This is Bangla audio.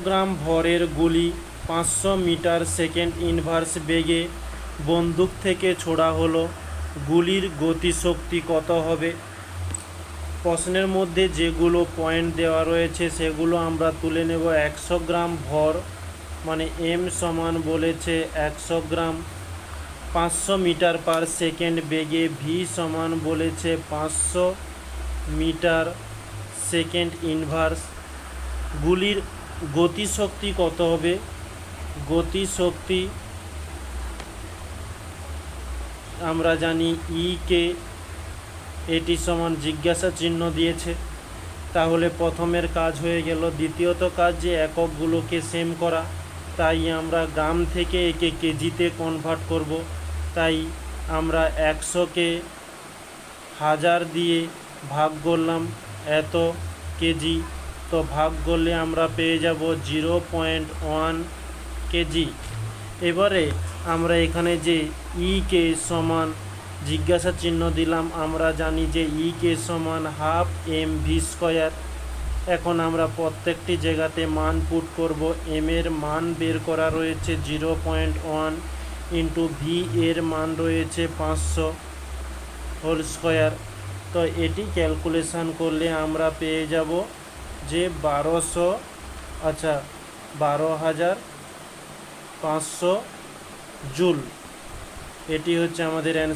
গ্রাম ভরের গুলি 500 মিটার সেকেন্ড ইনভার্স বেগে বন্দুক থেকে ছোড়া হলো, গুলির গতিশক্তি কত হবে? প্রশ্নের মধ্যে যেগুলো পয়েন্ট দেওয়া রয়েছে সেগুলো আমরা তুলে নেব। 100 গ্রাম ভর মানে এম সমান বলেছে 100 গ্রাম, 500 মিটার পার সেকেন্ড বেগে ভি সমান বলেছে 500 মিটার সেকেন্ড ইনভার্স। গুলির গতিশক্তি কত হবে? গতিশক্তি আমরা জানি ই কে, এটি সমান জিজ্ঞাসা চিহ্ন দিয়েছে, তাহলে প্রথমের কাজ হয়ে গেল। দ্বিতীয়ত কাজ যে এককগুলোকে সেম করা, তাই আমরা গ্রাম থেকে একে কেজিতে কনভার্ট করব। তাই আমরা 100কে 1000 দিয়ে ভাগ করলাম এত কেজি, তো ভাগ করলে আমরা পেয়ে যাব 0.1 কেজি। এবারে আমরা এখানে যে ই কে সমান জিজ্ঞাসা চিহ্ন দিলাম, আমরা জানি যে ই কে সমান হাফ এম ভি স্কোয়ার। এখন আমরা প্রত্যেকটি জায়গাতে মান পুট করব। এম এর মান বের করা রয়েছে 0.1 ইন্টু ভি এর মান রয়েছে 500 হোল স্কোয়ার। তো এটি ক্যালকুলেশান করলে আমরা পেয়ে যাব যে 12,500 জুল। এটি হচ্ছে আমাদের অ্যান্সার।